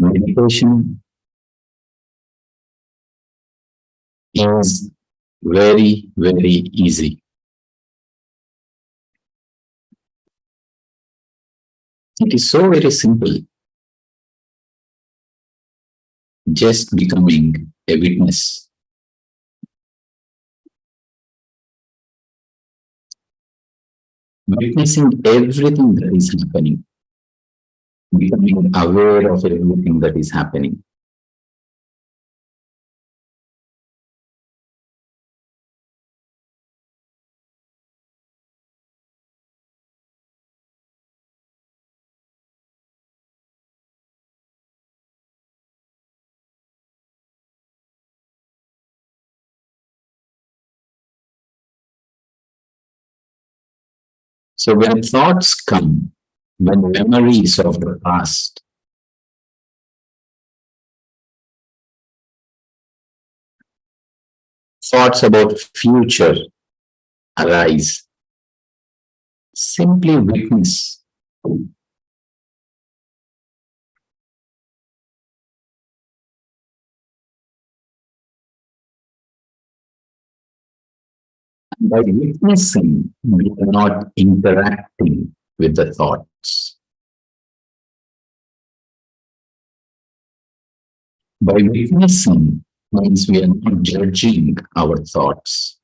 Meditation is very, very easy. It is so very simple, just becoming a witness. Witnessing everything that is happening, becoming aware of everything that is happening. So when thoughts come, when memories of the past, thoughts about future arise, simply witness. By witnessing, we are not interacting with the thoughts. By witnessing means we are not judging our thoughts.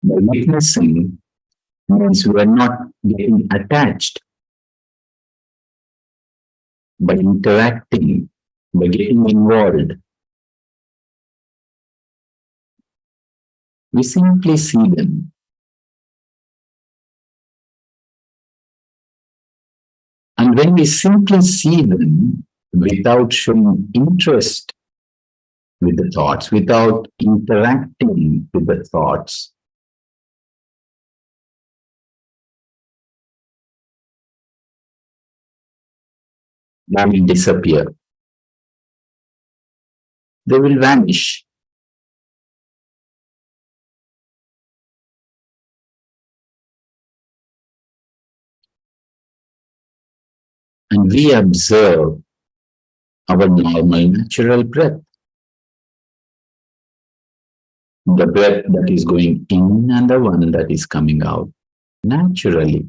By witnessing means we are not getting attached. By interacting, by getting involved, we simply see them. And when we simply see them without showing interest with the thoughts, without interacting with the thoughts, they will disappear. They will vanish. And we observe our normal natural breath, the breath that is going in and the one that is coming out naturally.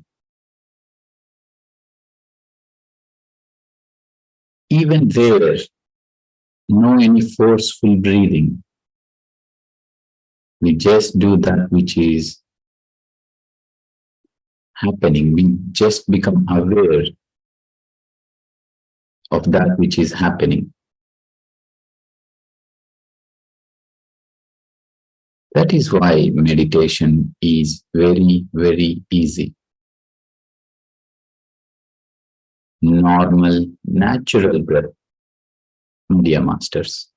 Even there, no any forceful breathing. We just do that which is happening. We just become aware of that which is happening. That is why meditation is very, very easy. Normal, natural breath, dear masters.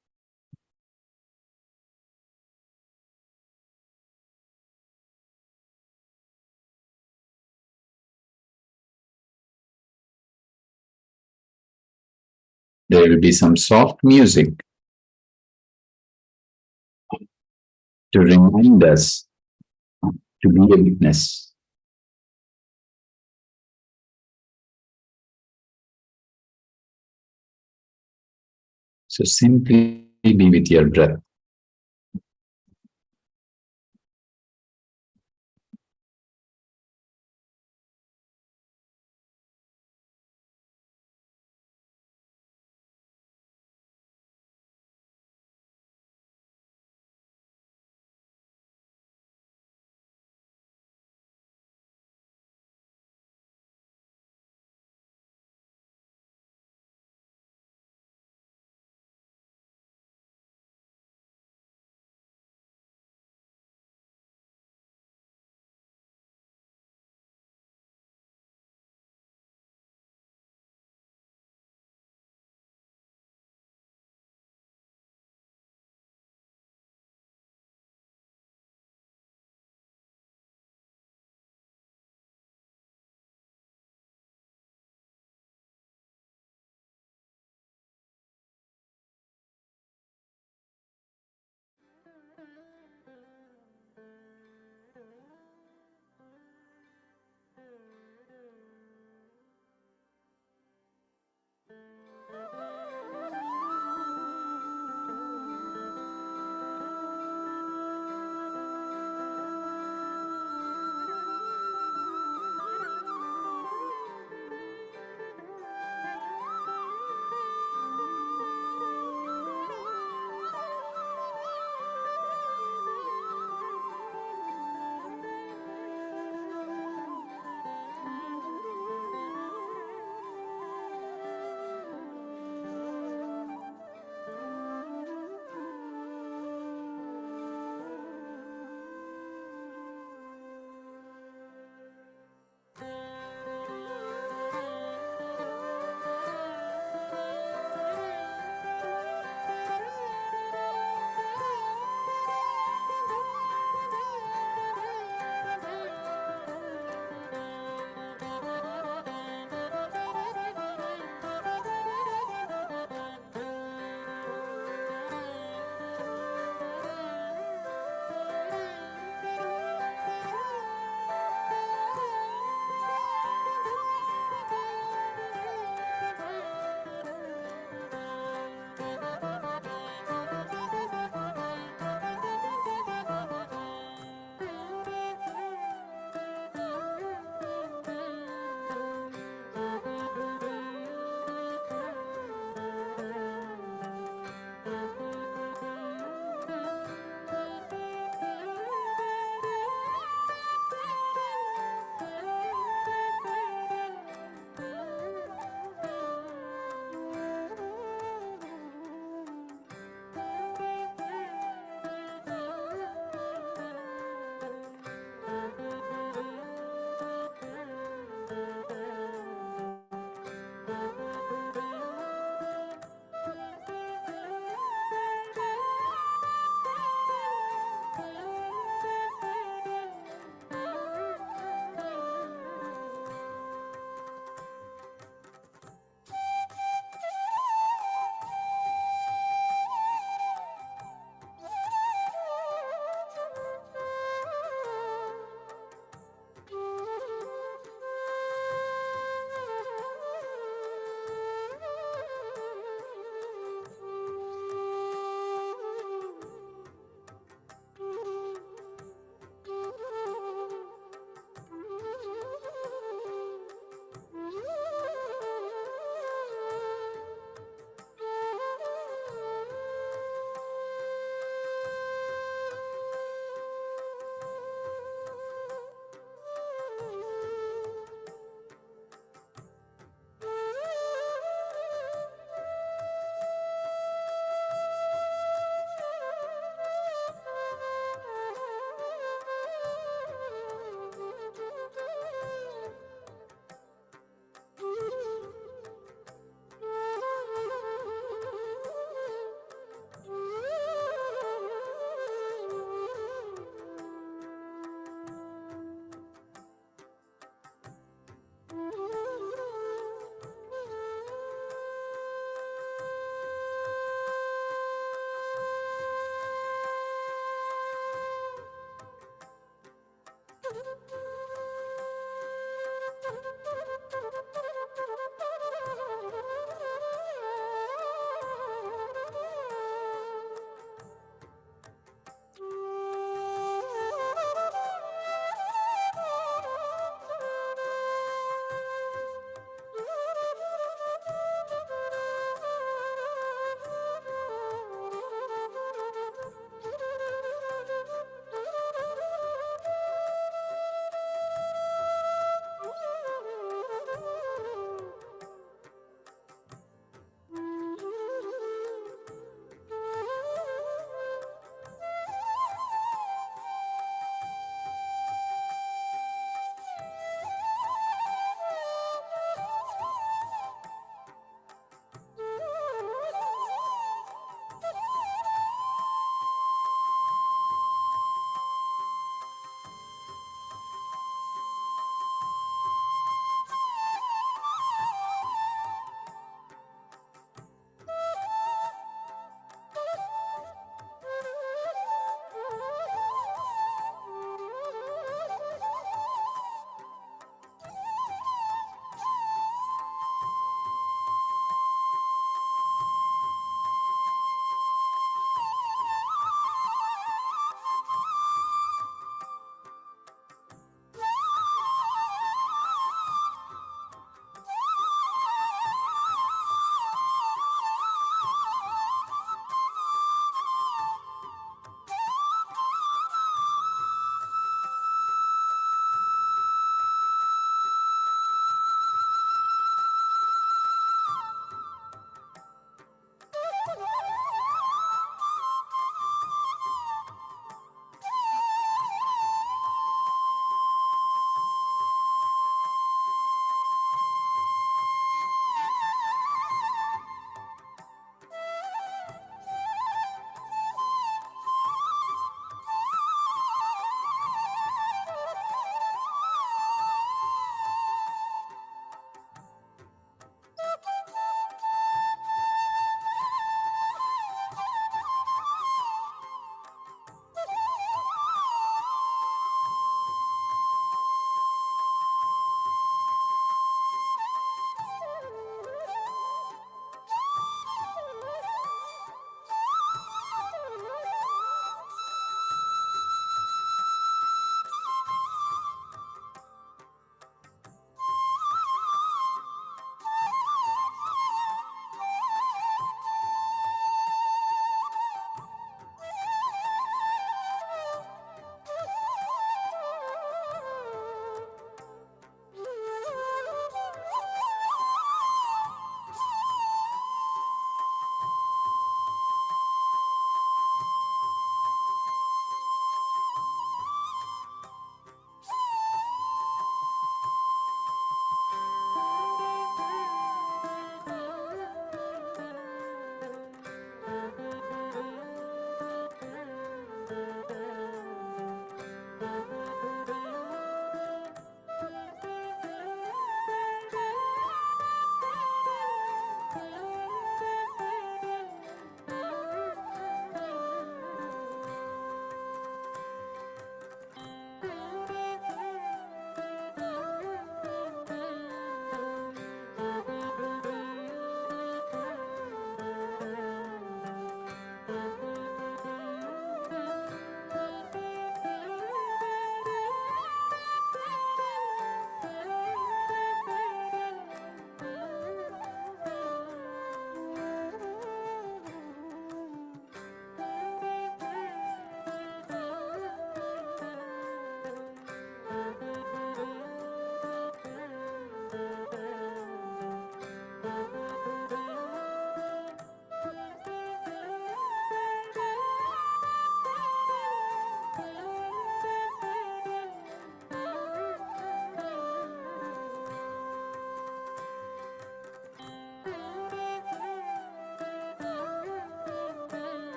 There will be some soft music to remind us to be a witness. So simply be with your breath.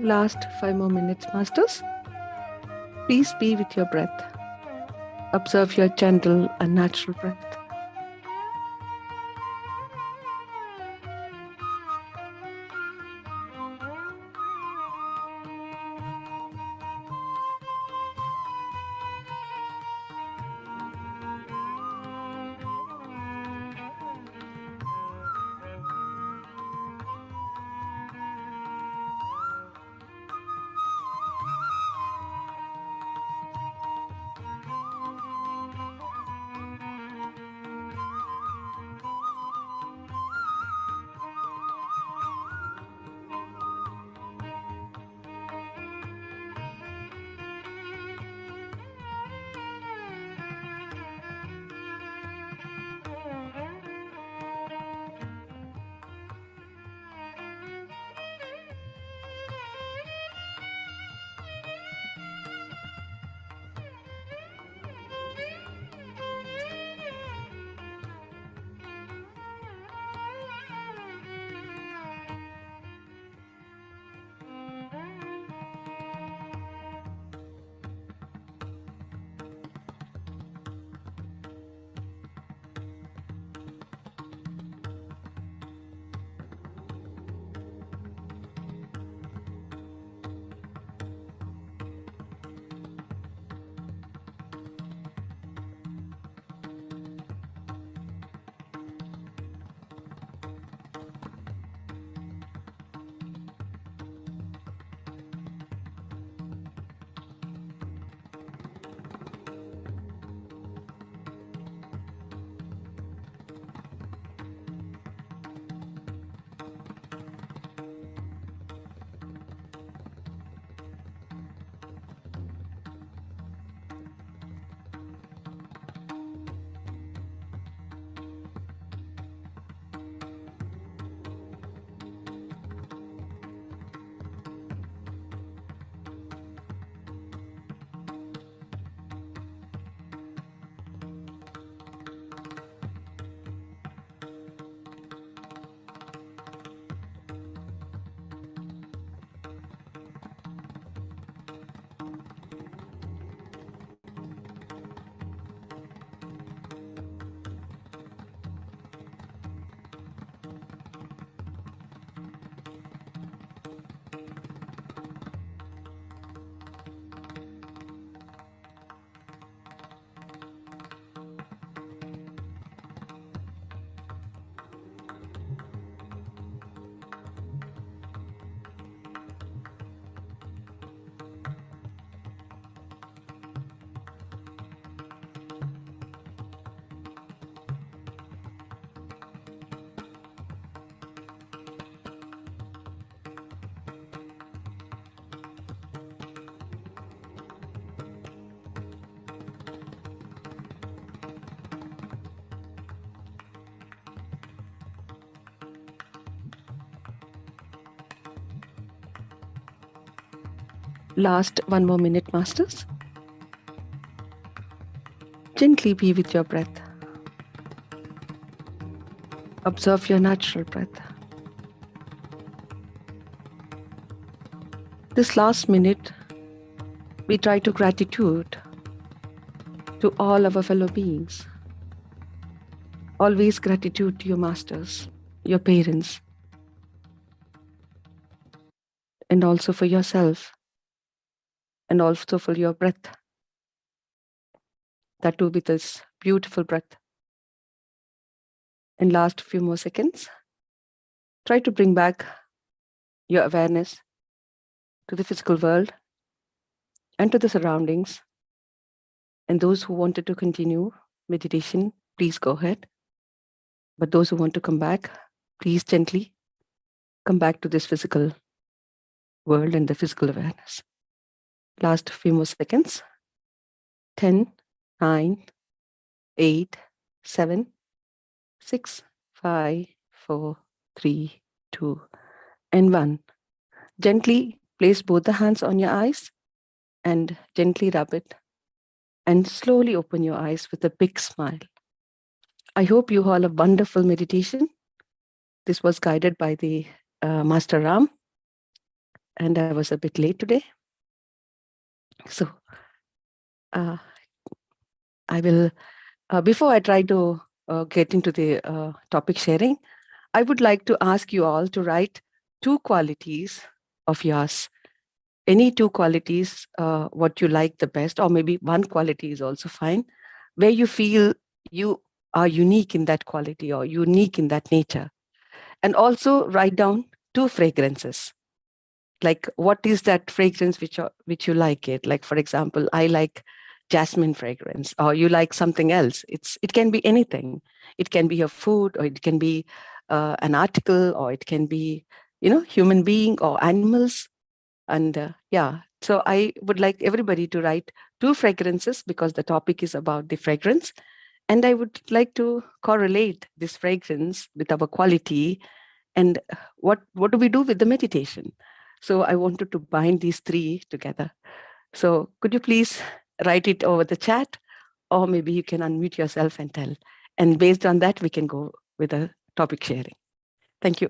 Last 5 more minutes, Masters. Please be with your breath. Observe your gentle and natural breath. Last 1 more minute, Masters. Gently be with your breath. Observe your natural breath. This last minute, we try to gratitude to all our fellow beings. Always gratitude to your masters, your parents, and also for yourself, and also for your breath. That too with this beautiful breath. And last few more seconds, try to bring back your awareness to the physical world and to the surroundings. And those who wanted to continue meditation, please go ahead. But those who want to come back, please gently come back to this physical world and the physical awareness. Last few more seconds. 10, 9, 8, 7, 6, 5, 4, 3, 2, and 1. Gently place both the hands on your eyes and gently rub it. And slowly open your eyes with a big smile. I hope you all a wonderful meditation. This was guided by the Master Ram, and I was a bit late today. So I will, before I try to get into the topic sharing, I would like to ask you all to write 2 qualities of yours. Any 2 qualities, what you like the best, or maybe 1 quality is also fine, where you feel you are unique in that quality or unique in that nature. And also write down 2 fragrances. Like what is that fragrance which you like it? Like, for example, I like jasmine fragrance, or you like something else. It can be anything. It can be a food, or it can be an article, or it can be, human being or animals. And yeah, so I would like everybody to write 2 fragrances because the topic is about the fragrance. And I would like to correlate this fragrance with our quality and what do we do with the meditation. So I wanted to bind these 3 together. So could you please write it over the chat, or maybe you can unmute yourself and tell. And based on that, we can go with the topic sharing. Thank you.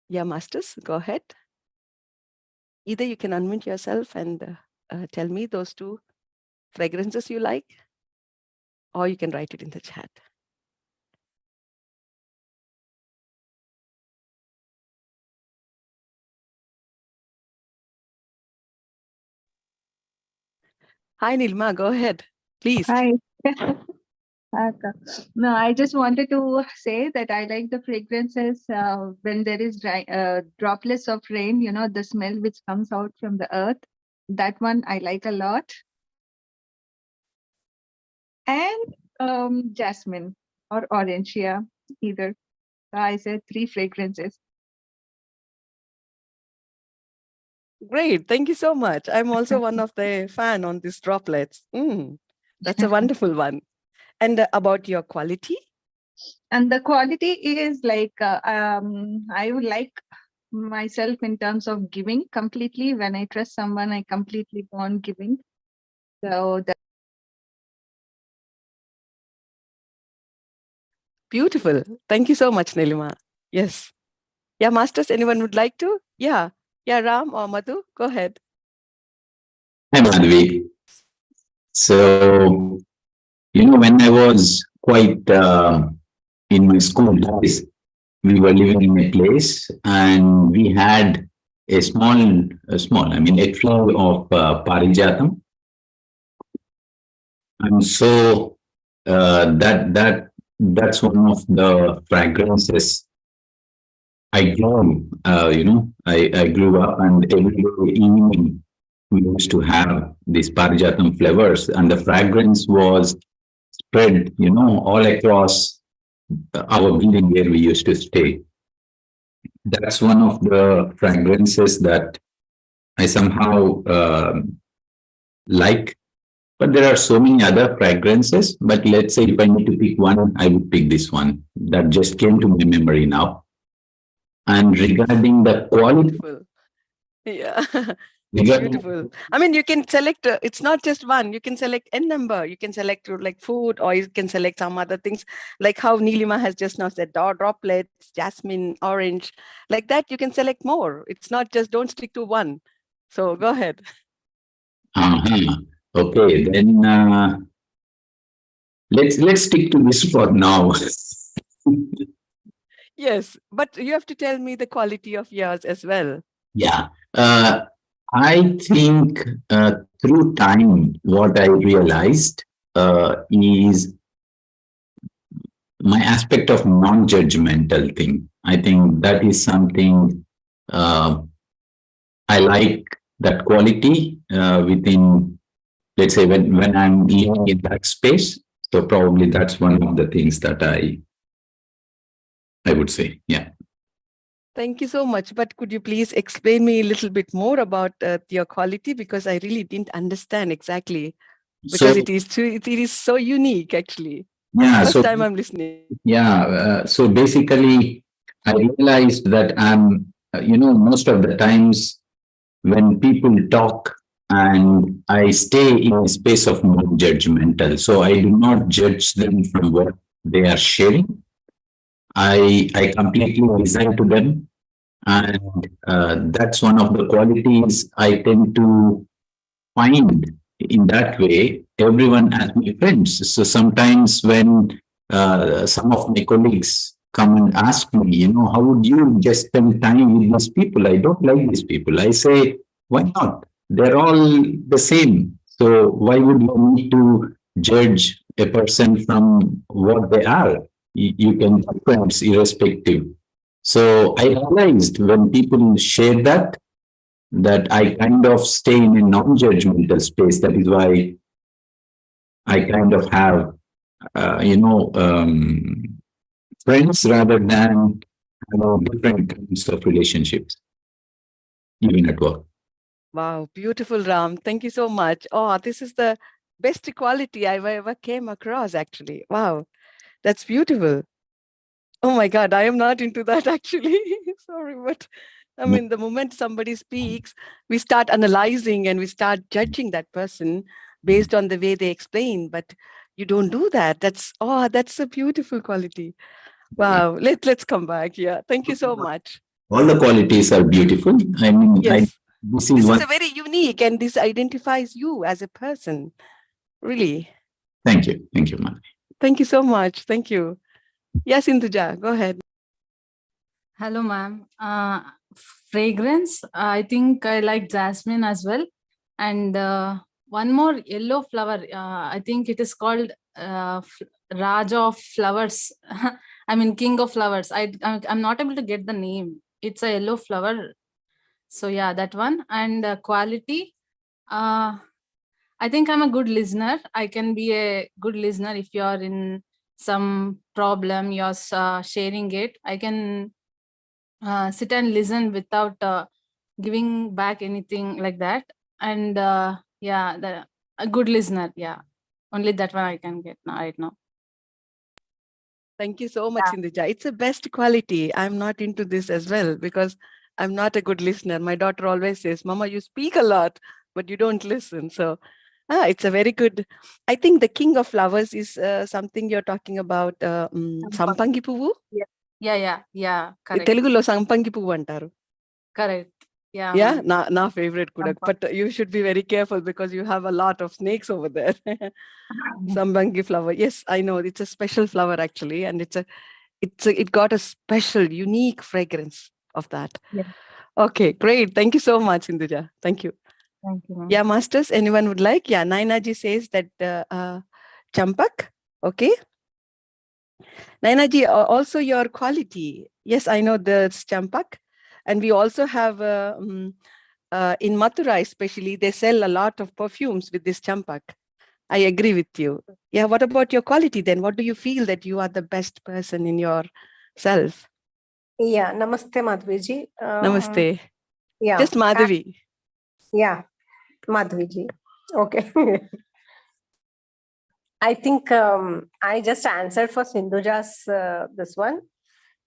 Yeah, Masters, go ahead. Either you can unmute yourself and tell me those 2 fragrances you like, or you can write it in the chat. Hi, Nilma, go ahead, please. Hi. No, I just wanted to say that I like the fragrances when there is droplets of rain, the smell which comes out from the earth. That one I like a lot. And jasmine or orange, yeah, either. So I said 3 fragrances. Great. Thank you so much. I'm also one of the fan on these droplets. That's a wonderful one. And about your quality? And the quality is like, I would like myself in terms of giving completely. When I trust someone, I completely go on giving. So that. Beautiful. Thank you so much, Nilima. Yes. Yeah, Masters, anyone would like to? Yeah. Yeah, Ram or Madhu, go ahead. Hi, Madhavi. So, when I was quite in my school days, we were living in a place and we had a a tree of parijatam. And so that's one of the fragrances I grew, I grew up, and every evening we used to have these parijatam flavors, and the fragrance was spread, all across our building where we used to stay. That's one of the fragrances that I somehow like. But there are so many other fragrances. But let's say if I need to pick one, I would pick this one that just came to my memory now. And regarding the quality, Beautiful. Yeah, it's regarding, beautiful. I mean, you can select, it's not just one, you can select n number. You can select like food, or you can select some other things, like how Neelima has just now said, droplets, jasmine, orange, like that. You can select more. It's not just, don't stick to one. So go ahead. uh-huh. Okay, then let's stick to this for now. Yes, but you have to tell me the quality of yours as well. Yeah. I think through time, what I realized is my aspect of non-judgmental thing. I think that is something uh, I like that quality within, let's say, when I'm living in that space. So probably that's one of the things that I would say. Yeah. Thank you so much. But could you please explain me a little bit more about your quality, because I really didn't understand exactly, So because it is so unique actually. yeah. First So time I'm listening. yeah. So basically, I realized that most of the times when people talk and I stay in a space of non-judgmental. So I do not judge them from what they are sharing. I completely listen to them. And that's one of the qualities I tend to find in that way everyone as my friends. So sometimes when some of my colleagues come and ask me, how would you just spend time with these people? I don't like these people. I say, why not? They're all the same. So why would you need to judge a person from what they are? You can be friends irrespective. So I realized when people share that I kind of stay in a non-judgmental space. That is why I kind of have, friends rather than different kinds of relationships, even at work. Wow, beautiful, Ram. Thank you so much. Oh, this is the best quality I've ever came across, actually. Wow, that's beautiful. Oh my God, I am not into that actually. Sorry, but I mean, the moment somebody speaks, we start analyzing and we start judging that person based on the way they explain. But you don't do that. That's a beautiful quality. Wow. Let's come back. Yeah. Thank you so much. All the qualities are beautiful. I mean, Yes. this is This one. is a very unique, and this identifies you as a person. Really. Thank you. Thank you, man. Thank you so much. Thank you. Yes, Induja, go ahead. Hello, ma'am. Fragrance, I think I like jasmine as well. And one more yellow flower, I think it is called Raja of Flowers. I mean, King of Flowers. I'm not able to get the name. It's a yellow flower. So yeah, that one. And quality, I think I'm a good listener. I can be a good listener if you're in some problem, you're sharing it. I can sit and listen without giving back anything like that. And yeah, a good listener. Yeah, only that one I can get now, right now. Thank you so much, Induja. It's the best quality. I'm not into this as well because I'm not a good listener. My daughter always says, Mama, you speak a lot, but you don't listen. So it's a very good. I think the king of flowers is something you're talking about. Sampangi puvu. Yeah. Correct. Telugulo sampangi puvu antaru. Correct. Yeah. Yeah, na favorite kuda. But you should be very careful because you have a lot of snakes over there. Sampangi flower. Yes, I know. It's a special flower actually, and it got a special, unique fragrance of that. Yeah. Okay, great. Thank you so much, Induja. Thank you. Thank you, ma'am. Yeah, masters, anyone would like? Yeah, Nainaji says that champak. Okay. Nainaji, also your quality. Yes, I know the champak. And we also have, in Mathura especially, they sell a lot of perfumes with this champak. I agree with you. Yeah, what about your quality then? What do you feel that you are the best person in yourself? Yeah, Namaste, Madhaviji. Namaste. Yeah. Just Madhavi. Yeah, Madhaviji. Okay. I think I just answered for Sindhuja's this one.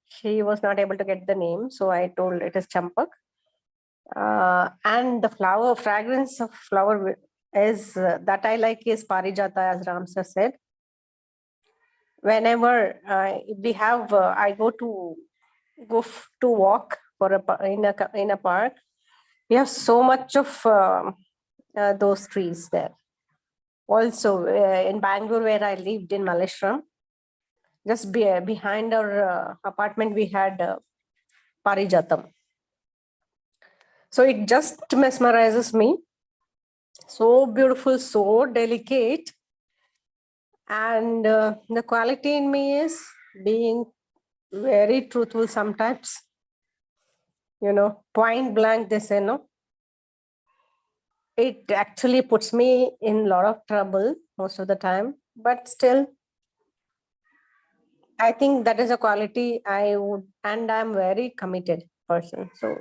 She was not able to get the name, so I told it is champak. And the flower fragrance of flower is that I like is parijata, as Ramsar said. Whenever we have, I go to walk for in a park. We have so much of those trees there. Also in Bangalore, where I lived in Malleshwaram, just behind our apartment, we had parijatam. So it just mesmerizes me. So beautiful, so delicate. And the quality in me is being very truthful sometimes. Point blank, they say no. It actually puts me in a lot of trouble most of the time, but still, I think that is a quality I would, and I'm very committed person. So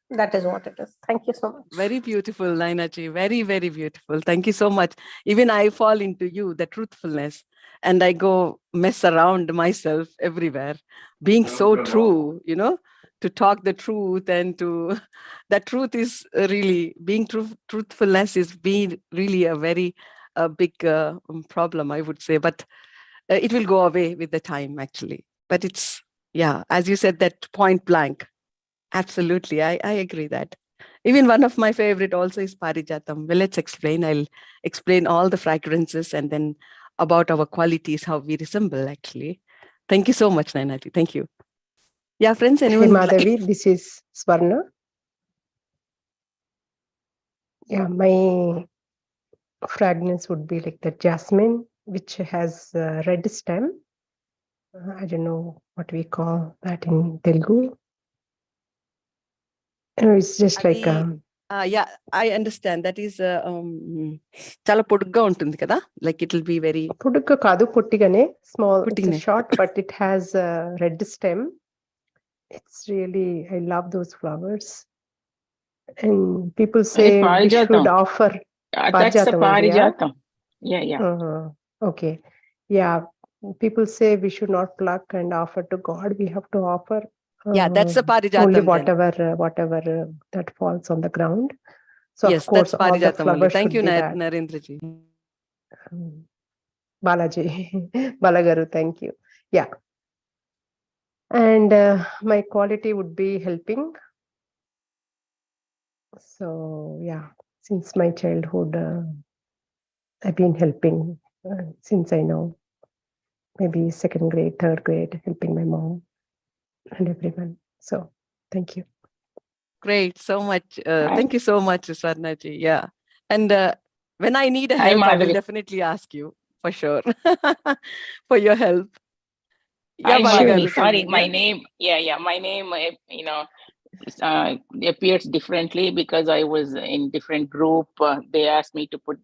that is what it is. Thank you so much. Very beautiful, Nainaji. Very, very beautiful. Thank you so much. Even I fall into you, the truthfulness, and I go mess around myself everywhere, being so true, to talk the truth and to that truth is really being truthfulness is being really a very big problem, I would say, but it will go away with the time actually. But it's, yeah, as you said, that point blank. Absolutely. I agree that. Even one of my favorite also is Parijatam. Well, let's explain. I'll explain all the fragrances and then about our qualities, how we resemble actually. Thank you so much, Nainaji. Thank you. Yeah, friends, Hey, anyone? Madhavi, this is Swarna. Yeah, my fragrance would be like the jasmine, which has a red stem. I don't know what we call that in Telugu. It's just like yeah, I understand. That is చాలా పొడుగ్గా ఉంటుంది కదా, like it will be very పొడుగ్గా కాదు, పొట్టిగానే, small. It's పొట్టిగానే. short, but it has a red stem. It's really, I love those flowers. And people say we should offer That's the Parijatam only, yeah? Parijatam. Yeah. Okay. Yeah. People say we should not pluck and offer to God. We have to offer Yeah, that's the Parijatam only then. whatever that falls on the ground. So Yes, of course, that's all the Parijatam only. flowers Thank should you, be that. Narendraji. Balaji, Balagaru, thank you. Yeah. And my quality would be helping. So yeah, since my childhood, I've been helping since I know, maybe second grade, third grade, helping my mom and everyone. So thank you. Great, so much. Thank you so much, Swarnaji. Yeah. And when I need a Hi, help, I will Madhavi. definitely ask you for sure for your help. Yeah, Hi, Balagaru. Madhavi. Sorry, my Yeah. name. Yeah. My name, appears differently because I was in different group. They asked me to put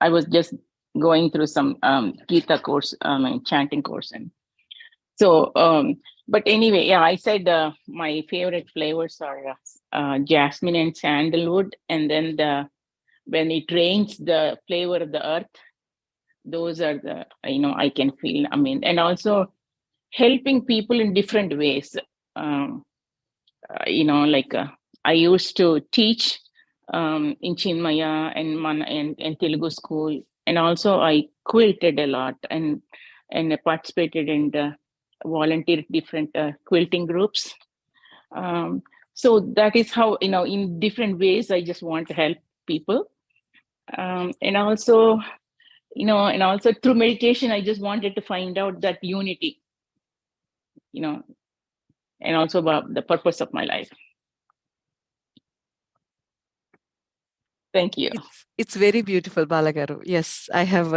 I was just going through some Gita course, chanting course. And so, but anyway, yeah, I said my favorite flavors are jasmine and sandalwood. And then when it rains, the flavor of the earth, those are I can feel, and also helping people in different ways. Like I used to teach in Chinmaya and Telugu school, and also I quilted a lot and participated in the volunteer different quilting groups. So that is how, in different ways I just want to help people. And also through meditation, I just wanted to find out that unity, and also about the purpose of my life. Thank you. It's very beautiful, Balagaru. Yes, I have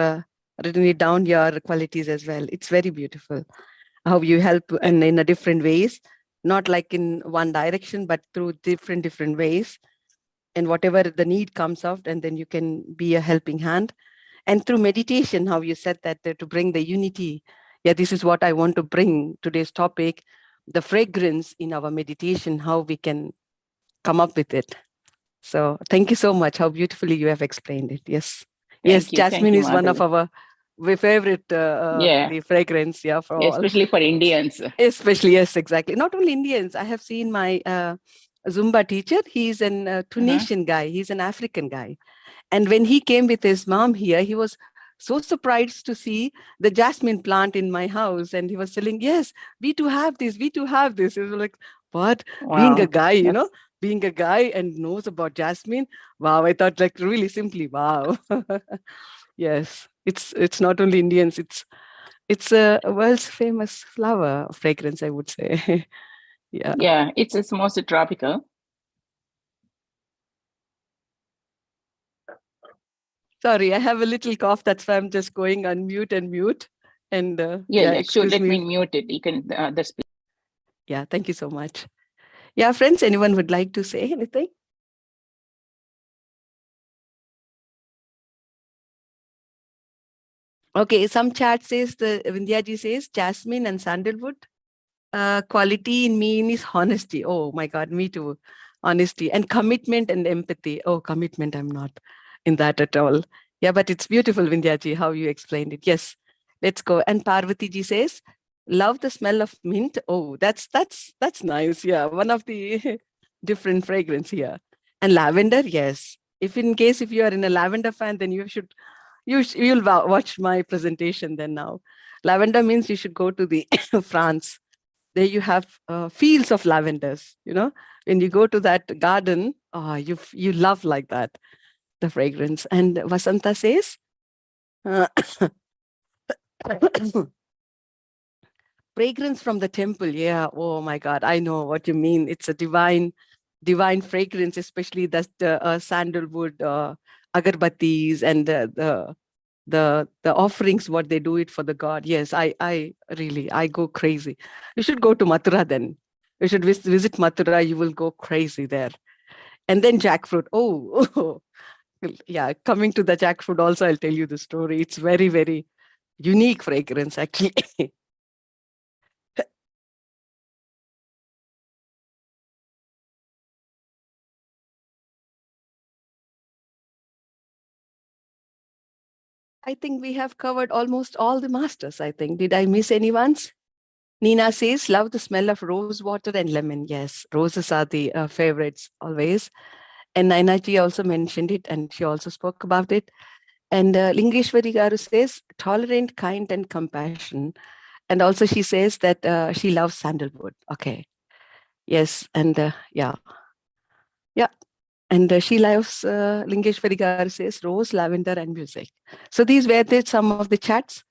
written it down, your qualities as well. It's very beautiful how you help and in a different ways, not like in one direction, but through different ways. And whatever the need comes out, and then you can be a helping hand. And through meditation, how you said that to bring the unity. Yeah, this is what I want to bring today's topic, the fragrance in our meditation, how we can come up with it. So thank you so much. How beautifully you have explained it. Yes. Yes, Thank you. Thank jasmine you, is one of Madhavi. our favorite Yeah, the fragrance, yeah, for all. especially for Indians. Especially, yes, exactly. Not only Indians. I have seen my Zumba teacher. He's an Tunisian guy. He's an African guy. And when he came with his mom here, he was so surprised to see the jasmine plant in my house. And he was telling, yes, we too have this, we too have this. It was like, what? Being a Wow. guy, That's being a guy and knows about jasmine. Wow, I thought like really simply, wow. Yes, it's not only Indians, it's a world's famous flower fragrance, I would say. Yeah. yeah, it's mostly tropical. Sorry, I have a little cough. That's why I'm just going on mute and mute. And Yeah, yeah, yeah, sure. excuse Let me me. mute it. You can the Yeah, thank you so much. Yeah, friends, anyone would like to say anything? Okay, some chat says, the Vindhyaji says, jasmine and sandalwood. Quality in me is honesty. Oh my God, me too. Honesty and commitment and empathy. Oh, commitment, I'm not in that at all. Yeah, but it's beautiful, Vindhyaji, how you explained it. Yes, let's go. And Parvati ji says, love the smell of mint. Oh, that's nice. Yeah, one of the different fragrance here. And lavender, yes. If you are in a lavender fan, then you'll watch my presentation then now. Lavender means you should go to the France. There you have fields of lavenders. When you go to that garden, you love like that the fragrance. And Vasanta says, uh, fragrance from the temple. Yeah. Oh my God, I know what you mean. It's a divine fragrance, especially that sandalwood, agarbattis, and the offerings, what they do it for the god. Yes, I really, I go crazy. You should go to Mathura then. You should visit Mathura. You will go crazy there. And then jackfruit. Oh, yeah. Coming to the jackfruit also, I'll tell you the story. It's very, very unique fragrance, actually. I think we have covered almost all the masters, I think. Did I miss anyone's? Nina says, love the smell of rose water and lemon. Yes, roses are the favorites always. And Nainaji also mentioned it, and she also spoke about it. And Lingeshwari Garu says, tolerant, kind, and compassion. And also she says that she loves sandalwood. Okay. Yes. And yeah. Yeah. And she loves, Lingeshwari Garu says, rose, lavender, and music. So these were some of the chats.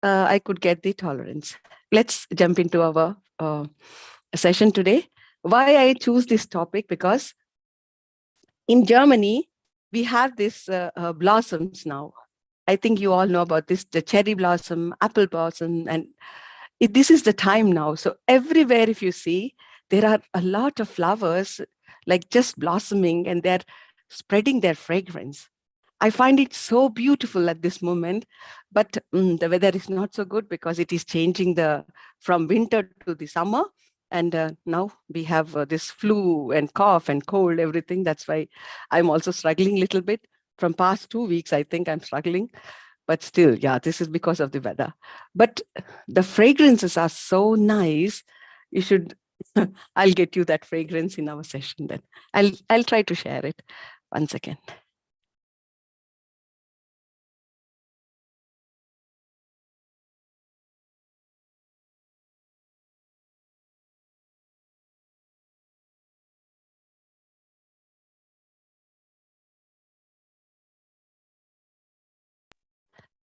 I could get the tolerance. Let's jump into our session today. Why I choose this topic? Because in Germany, we have these blossoms now. I think you all know about this, the cherry blossom, apple blossom, and this is the time now. So everywhere, if you see, there are a lot of flowers like just blossoming, and they're spreading their fragrance. I find it so beautiful at this moment, but the weather is not so good because it is changing from winter to the summer. And now we have this flu and cough and cold, everything. That's why I'm also struggling a little bit. From past 2 weeks, I think I'm struggling. But still, yeah, this is because of the weather. But the fragrances are so nice. You should, I'll get you that fragrance in our session then. I'll try to share it. One second.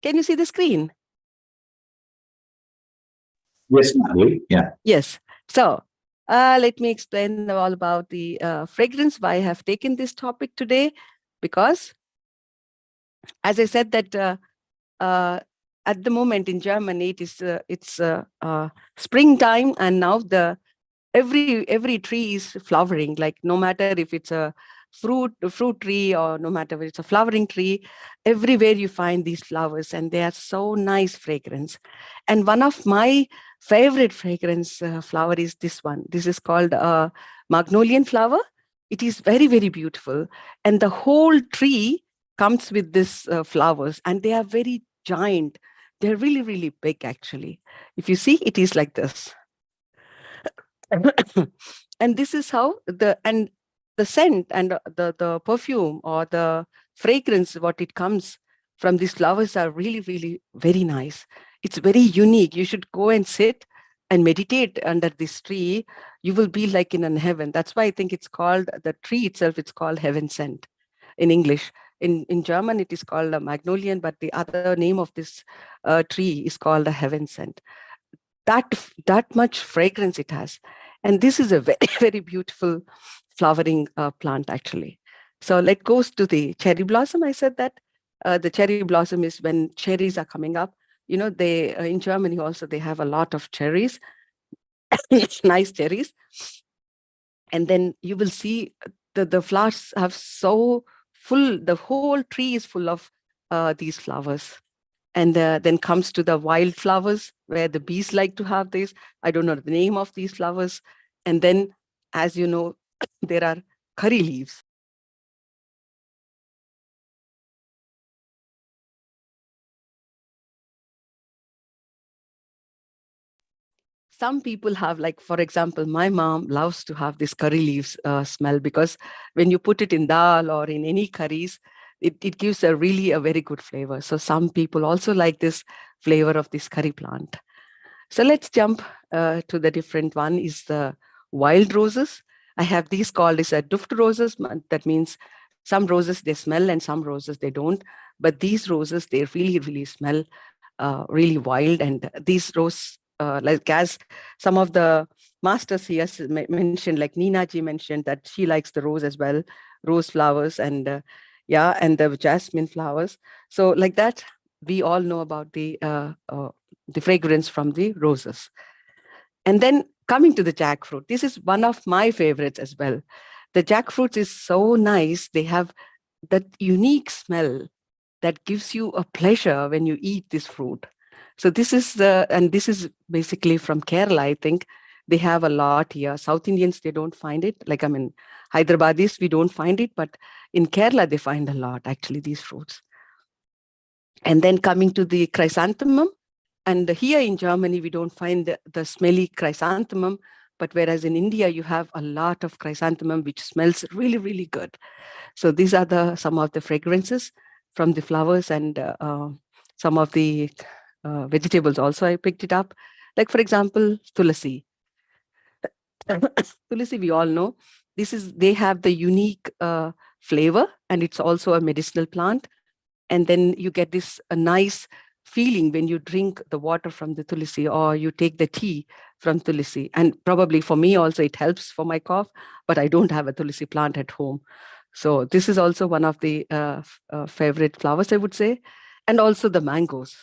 Can you see the screen? Yes, Madhavi. Yeah. Yes. So let me explain all about the fragrance, why I have taken this topic today, because as I said that at the moment in Germany, it's springtime, and now every tree is flowering. Like no matter if it's a fruit tree or no matter if it's a flowering tree, everywhere you find these flowers, and they are so nice fragrance. And one of my favorite fragrance flower is this one. This is called magnolian flower. It is very, very beautiful. And the whole tree comes with these flowers, and they are very giant. They're really, really big, actually. If you see, it is like this. And this is how the scent and the perfume or the fragrance, what it comes from these flowers are really, really very nice. It's very unique. You should go and sit and meditate under this tree. You will be like in an heaven. That's why I think it's called, the tree itself, it's called heaven scent in English. In German, it is called a magnolian, but the other name of this tree is called a heaven scent. That much fragrance it has. And this is a very, very beautiful flowering plant, actually. So let's go to the cherry blossom. I said that the cherry blossom is when cherries are coming up. You know, they in Germany also, they have a lot of cherries, nice cherries. And then you will see the flowers have so full, the whole tree is full of these flowers. And then comes to the wildflowers, where the bees like to have this. I don't know the name of these flowers. And then, as you know, there are curry leaves. Some people have, like, for example, my mom loves to have this curry leaves smell, because when you put it in dal or in any curries, it gives a really a very good flavor. So some people also like this flavor of this curry plant. So let's jump to the different one is the wild roses. I have these called as a duft roses. That means some roses they smell and some roses they don't. But these roses, they really, really smell really wild. And these rose, like as some of the masters here mentioned, like Nina ji mentioned that she likes the rose as well, rose flowers, and yeah, and the jasmine flowers. So like that, we all know about the fragrance from the roses. And then coming to the jackfruit, this is one of my favorites as well. The jackfruit is so nice. They have that unique smell that gives you a pleasure when you eat this fruit. So this is and this is basically from Kerala, I think. They have a lot here. South Indians, they don't find it. Like, I mean, Hyderabadis, we don't find it, but in Kerala, they find a lot, actually, these fruits. And then coming to the chrysanthemum, and here in Germany, we don't find the smelly chrysanthemum, but whereas in India, you have a lot of chrysanthemum, which smells really, really good. So these are some of the fragrances from the flowers, and some of the vegetables also I picked it up. Like, for example, tulasi. Tulasi, we all know, they have the unique flavor, and it's also a medicinal plant. And then you get this a nice feeling when you drink the water from the tulasi, or you take the tea from tulasi. And probably for me also, it helps for my cough, but I don't have a tulasi plant at home. So this is also one of the favorite flowers, I would say. And also the mangoes.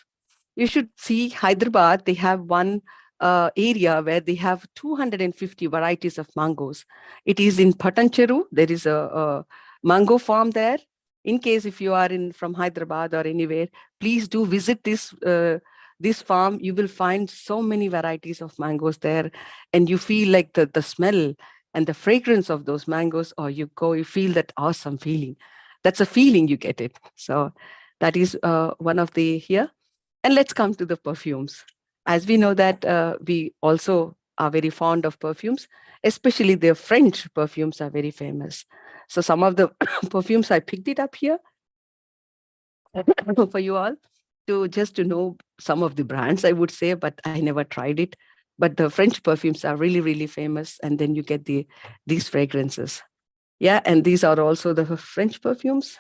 You should see Hyderabad, they have one area where they have 250 varieties of mangoes. It is in Patancheru. There is a mango farm there. In case if you are from Hyderabad or anywhere, please do visit this farm. You will find so many varieties of mangoes there, and you feel like the smell and the fragrance of those mangoes, or you feel that awesome feeling. That's a feeling you get it. So that is one of the here. And let's come to the perfumes. As we know that we also are very fond of perfumes, especially the French perfumes are very famous. So some of the perfumes, I picked it up here for you all to know some of the brands, I would say, but I never tried it. But the French perfumes are really, really famous. And then you get these fragrances. Yeah, and these are also the French perfumes.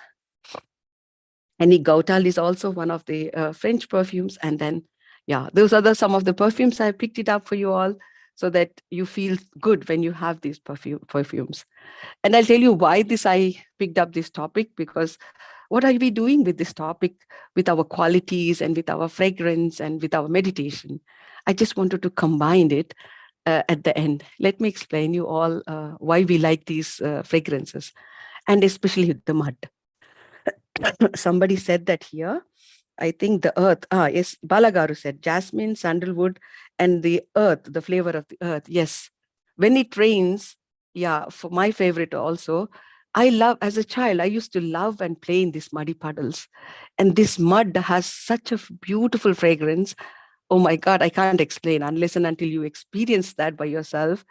And Gautal is also one of the French perfumes. And then, yeah, those are some of the perfumes. I picked it up for you all so that you feel good when you have these perfumes. And I'll tell you why I picked up this topic, because what are we doing with this topic, with our qualities and with our fragrance and with our meditation? I just wanted to combine it at the end. Let me explain you all why we like these fragrances, and especially the mud. Somebody said that here. I think the earth, yes, Balagaru said jasmine, sandalwood, and the earth, the flavor of the earth. Yes, when it rains, yeah, for my favorite also, I love, as a child, I used to love and play in these muddy puddles. And this mud has such a beautiful fragrance. Oh my God, I can't explain unless and until you experience that by yourself.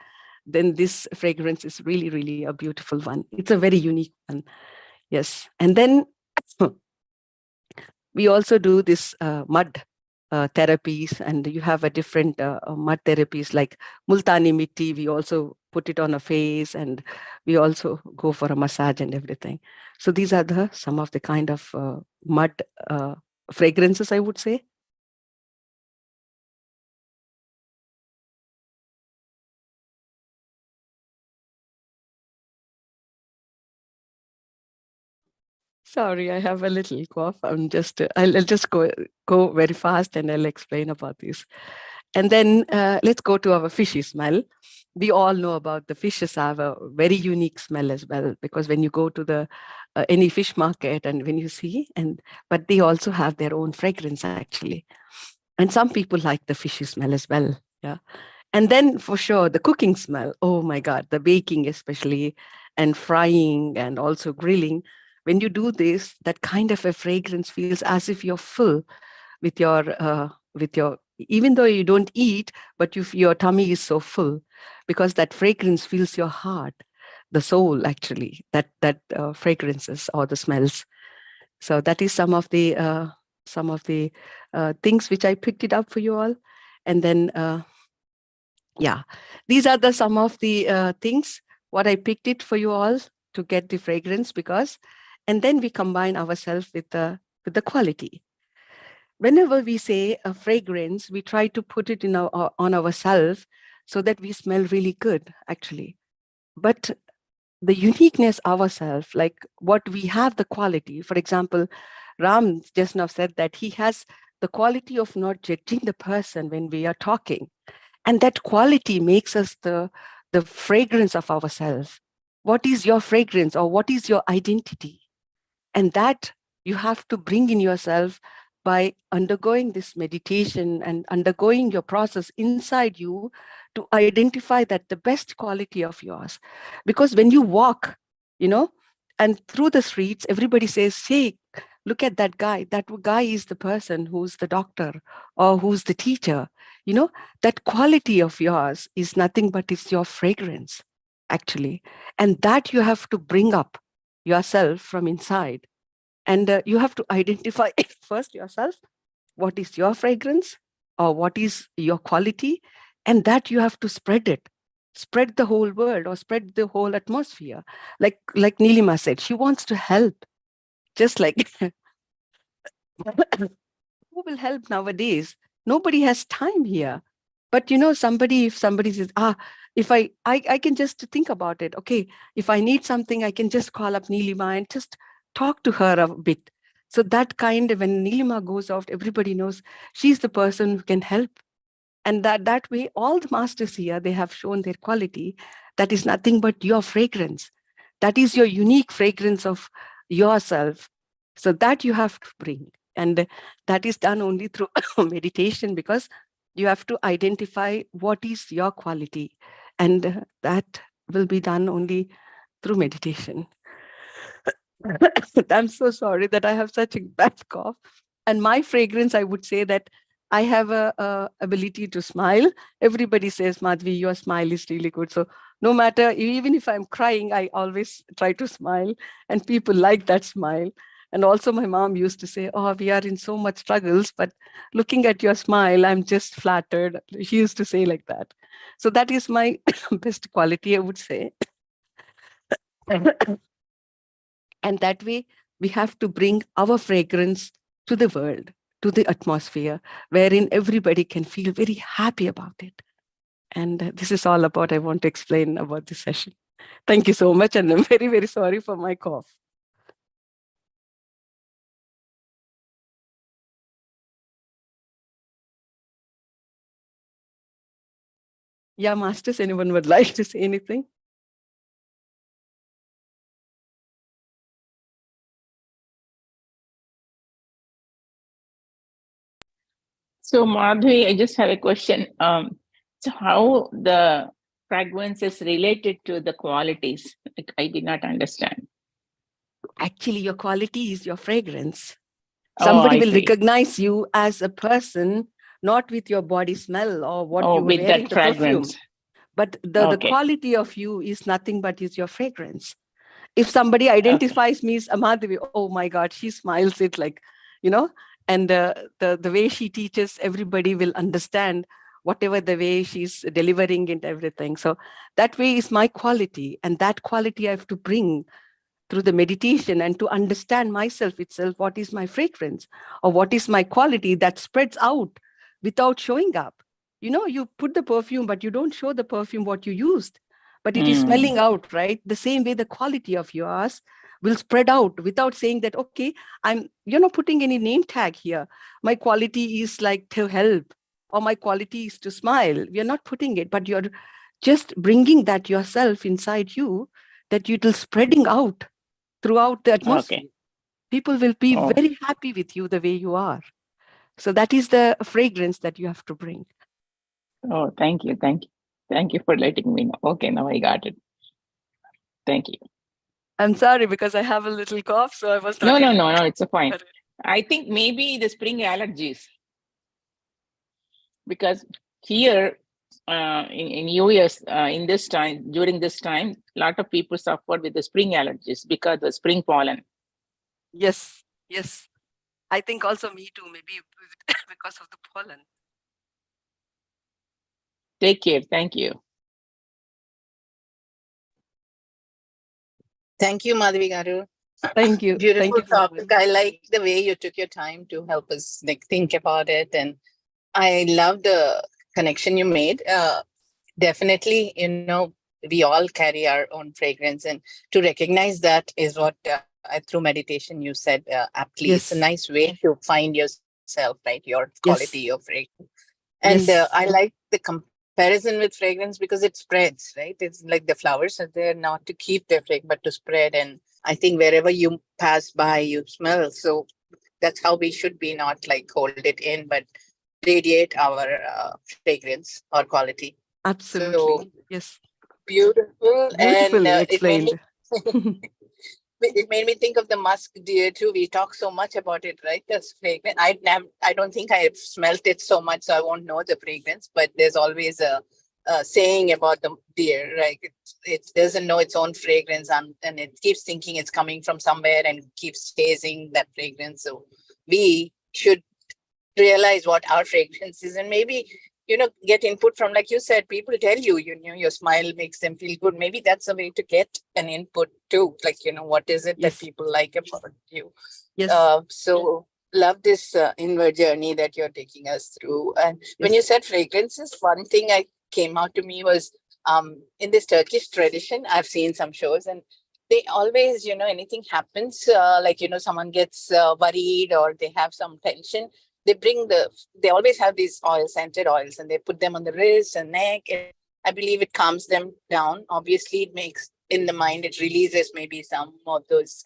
Then this fragrance is really, really a beautiful one. It's a very unique one. Yes. And then we also do this mud therapies, and you have a different mud therapies like multani mitti. We also put it on a face, and we also go for a massage and everything. So these are the some of the kind of mud fragrances, I would say. Sorry, I have a little cough. I'll just go very fast, and I'll explain about this. And then let's go to our fishy smell. We all know about the fishes have a very unique smell as well, because when you go to the any fish market and when you see, but they also have their own fragrance actually. And some people like the fishy smell as well. Yeah. And then for sure, the cooking smell. Oh my God, the baking especially, and frying and also grilling. When you do this, that kind of a fragrance feels as if you're full with your, even though you don't eat, but your tummy is so full, because that fragrance fills your heart, the soul actually, that fragrances or the smells. So that is some of the things which I picked it up for you all. And then yeah, these are the some of the things what I picked it for you all to get the fragrance, because, and then we combine ourselves with the quality. Whenever we say a fragrance, we try to put it in on ourselves so that we smell really good, actually. But the uniqueness ourselves, like what we have the quality. For example, Ram just now said that he has the quality of not judging the person when we are talking. And that quality makes us the fragrance of ourselves. What is your fragrance, or what is your identity? And that you have to bring in yourself by undergoing this meditation and undergoing your process inside you to identify that the best quality of yours. Because when you walk, you know, and through the streets, everybody says, hey, look at that guy. That guy is the person who's the doctor or who's the teacher. You know, that quality of yours is nothing but it's your fragrance, actually. And that you have to bring up yourself from inside. And you have to identify first yourself, what is your fragrance or what is your quality, and that you have to spread it, spread the whole world or spread the whole atmosphere. Like Nilima said, she wants to help, just like who will help nowadays? Nobody has time here. But you know, if somebody says, if I can just think about it, okay, if I need something, I can just call up Nilima and just talk to her a bit. So that kind of, when Nilima goes off, everybody knows she's the person who can help. And that way, all the masters here, they have shown their quality. That is nothing but your fragrance. That is your unique fragrance of yourself. So that you have to bring. And that is done only through meditation, because you have to identify what is your quality. And that will be done only through meditation. I'm so sorry that I have such a bad cough. And my fragrance, I would say that I have a ability to smile. Everybody says, Madhavi, your smile is really good. So no matter, even if I'm crying, I always try to smile, and people like that smile. And also my mom used to say, oh, we are in so much struggles, but looking at your smile, I'm just flattered. She used to say like that. So that is my best quality, I would say. And that way, we have to bring our fragrance to the world, to the atmosphere, wherein everybody can feel very happy about it. And this is all about, I want to explain about this session. Thank you so much. And I'm very, very sorry for my cough. Yeah, masters, anyone would like to say anything? So Madhvi, I just have a question. So how the fragrances related to the qualities? Like, I did not understand. Actually, your quality is your fragrance. Oh, Somebody I will see. recognize you as a person, not with your body smell or what Oh, you were with wearing, that the perfume. fragrance. But the Okay. quality of you is nothing but is your fragrance. If somebody Okay. identifies me as Madhavi, oh my God, she smiles it like, you know, and the way she teaches, everybody will understand whatever the way she's delivering and everything. So that way is my quality. And that quality I have to bring through the meditation and to understand myself itself, what is my fragrance or what is my quality that spreads out without showing up. You know, you put the perfume, but you don't show the perfume what you used, but it is smelling out, right? The same way the quality of yours will spread out without saying that, okay, you're not putting any name tag here. My quality is like to help, or my quality is to smile. We are not putting it, but you're just bringing that yourself inside you, that it will spreading out throughout the atmosphere. Okay. People will be Oh. very happy with you the way you are. So that is the fragrance that you have to bring. Oh, thank you. Thank you. Thank you for letting me know. Okay, now I got it. Thank you. I'm sorry because I have a little cough, so I was No, not no, able no, to. no, it's a fine. I think maybe the spring allergies, because here in US, in this time, during this time, a lot of people suffer with the spring allergies because the spring pollen. Yes, yes. I think also me too, maybe because of the pollen. Take care. Thank you. Thank you, Madhavi Garu. Thank you. Beautiful Thank you. topic. I like the way you took your time to help us like think about it, and I love the connection you made. Definitely, we all carry our own fragrance, and to recognize that is what through meditation you said aptly. It's a Yes. nice way to find yourself, right? Your quality, Yes. your fragrance. And Yes. I like the comparison with fragrance because it spreads, right? It's like the flowers are there not to keep their fragrance, but to spread. And I think wherever you pass by, you smell. So that's how we should be, not like hold it in, but radiate our fragrance or quality. Absolutely. So Yes. beautiful. And Beautifully explained. it made me think of the musk deer too. We talk so much about it, right? That's fragrance. I don't think I've smelt it so much, so I won't know the fragrance. But there's always a saying about the deer, right? It doesn't know its own fragrance, and it keeps thinking it's coming from somewhere and keeps chasing that fragrance. So we should realize what our fragrance is, and maybe get input from, like you said, people tell you, your smile makes them feel good. Maybe that's a way to get an input too, like what is it Yes. that people like about you. Yes. So love this inward journey that you're taking us through. And when you Yes. said fragrances, one thing I came out to me was in this Turkish tradition, I've seen some shows, and they always, anything happens, like someone gets worried or they have some tension, they always have these scented oils, and they put them on the wrist and neck. And I believe it calms them down. Obviously, it makes in the mind, it releases maybe some of those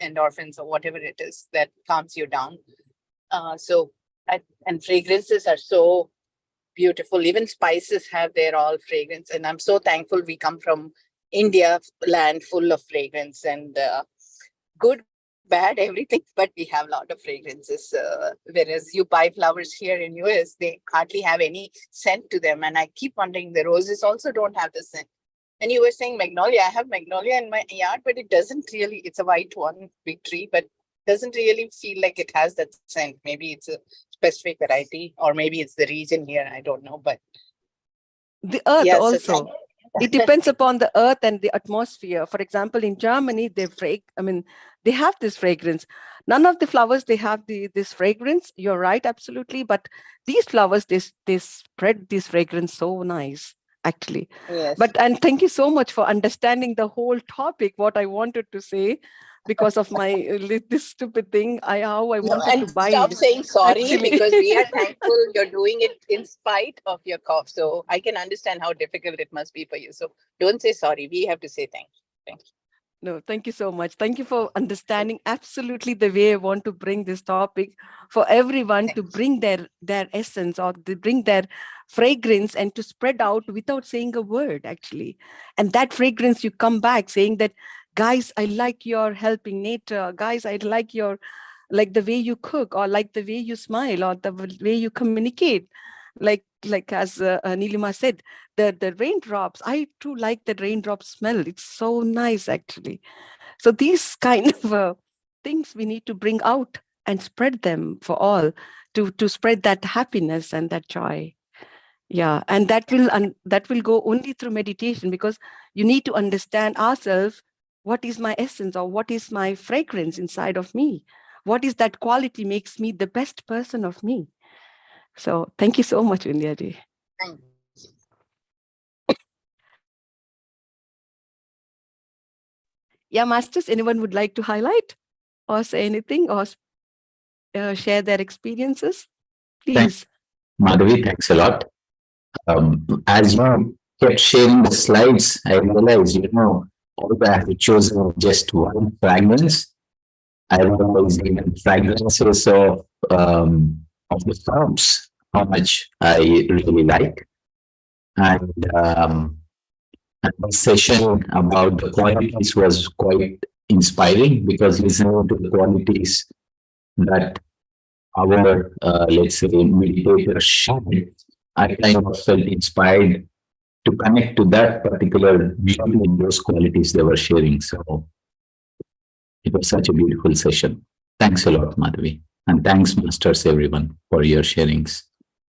endorphins or whatever it is that calms you down. And fragrances are so beautiful. Even spices have their all fragrance. And I'm so thankful we come from India, land full of fragrance, and good, bad, everything, but we have a lot of fragrances. Whereas you buy flowers here in US, they hardly have any scent to them. And I keep wondering, the roses also don't have the scent. And you were saying magnolia. I have magnolia in my yard, but it doesn't really, it's a white one, big tree, but doesn't really feel like it has that scent. Maybe it's a specific variety, or maybe it's the region here. I don't know, but The earth yeah, also. It depends upon the earth and the atmosphere. For example, in Germany, they have this fragrance. None of the flowers, they have this fragrance. You're right, absolutely. But these flowers, they spread this fragrance so nice, actually. yes. And thank you so much for understanding the whole topic, what I wanted to say, because of my this stupid thing. I wanted And to bind. stop saying sorry, actually. because we are thankful you're doing it in spite of your cough. So I can understand how difficult it must be for you. So don't say sorry. We have to say thank you. Thank you. No, thank you so much. Thank you for understanding absolutely the way I want to bring this topic for everyone to bring their essence or to bring their fragrance and to spread out without saying a word, actually. And that fragrance, you come back saying that, guys, I like your helping nature. Guys, I like the way you cook, or like the way you smile, or the way you communicate. Like as Nilima said, the raindrops. I too like the raindrop smell. It's so nice, actually. So these kind of things we need to bring out and spread them for all, to spread that happiness and that joy. Yeah, and that will go only through meditation, because you need to understand ourselves. What is my essence, or what is my fragrance inside of me? What is that quality makes me the best person of me? So thank you so much, Vindhya. Thank Yeah, masters, anyone would like to highlight or say anything, or share their experiences? Please. Madhavi, thanks a lot. As you kept sharing the slides, I realized, although I have chosen just one fragrance, I realized even fragrances of the firms, how much I really like. And the session about the qualities was quite inspiring, because listening to the qualities that our, let's say, meditators shared, I kind of felt inspired to connect to that particular beauty in those qualities they were sharing. So it was such a beautiful session. Thanks a lot, Madhavi. And thanks, masters, everyone, for your sharings.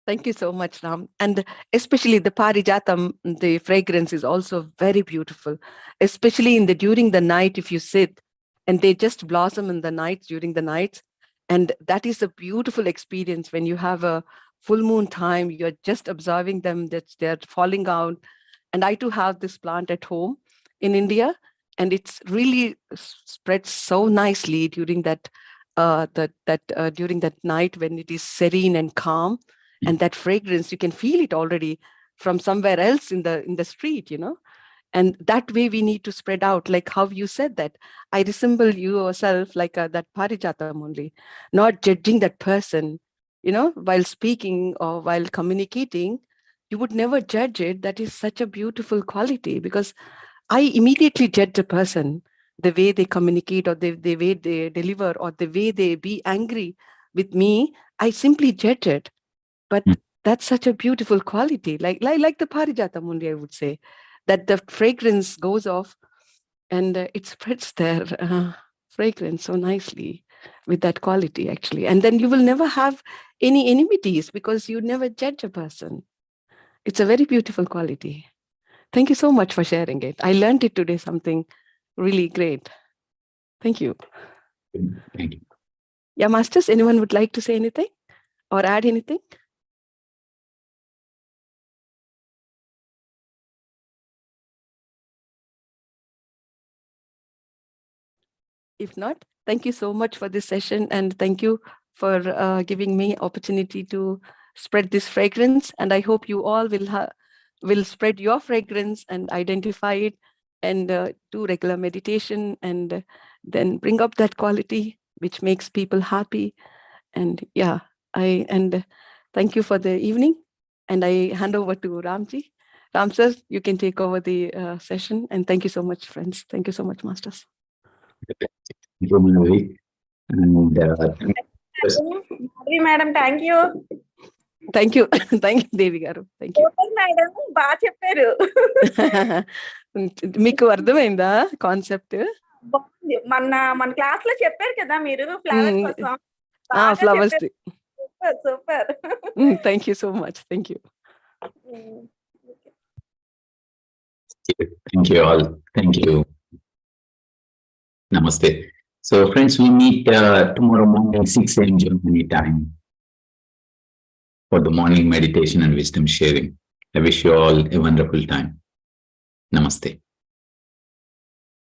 Thank you so much, Ram. And especially the Parijatam, the fragrance is also very beautiful, especially during the night, if you sit, and they just blossom in the night, during the nights. And that is a beautiful experience when you have a full moon time, you're just observing them, that they're falling out. And I too have this plant at home in India, and it's really spreads so nicely during during that night when it is serene and calm. And that fragrance, you can feel it already from somewhere else in the street, and that way we need to spread out, like how you said that I resemble you yourself, like that Parijatam only, not judging that person, while speaking or while communicating. You would never judge it. That is such a beautiful quality, because I immediately judge a person, the way they communicate, or the way they deliver, or the way they be angry with me. I simply judge it. But that's such a beautiful quality, like the Parijatam only, I would say, that the fragrance goes off, and it spreads their fragrance so nicely with that quality, actually. And then you will never have any enmities, because you never judge a person. It's a very beautiful quality. Thank you so much for sharing it. I learned it today, something really great. Thank you. Thank you. Yeah, masters, anyone would like to say anything or add anything? If not, thank you so much for this session, and thank you for giving me opportunity to spread this fragrance. And I hope you all will spread your fragrance and identify it, and do regular meditation, and then bring up that quality which makes people happy. And yeah, thank you for the evening. And I hand over to Ramji. Ram sir, you can take over the session. And thank you so much, friends. Thank you so much, masters. Thank you, Madhavi. And Madhavi madam, thank you. Thank you thank you Devi గారు. Thank you. Madam బాగా చెప్పారు. మీకు అర్థమైందా concept? మన class లో చెప్పారు కదా మీరు ఫ్లవర్స్ కోసం. Flowers. Super. Thank you so much. Thank you. Thank you all. Thank you. Namaste. So, friends, we meet tomorrow morning, 6 a.m. Germany time, for the morning meditation and wisdom sharing. I wish you all a wonderful time. Namaste.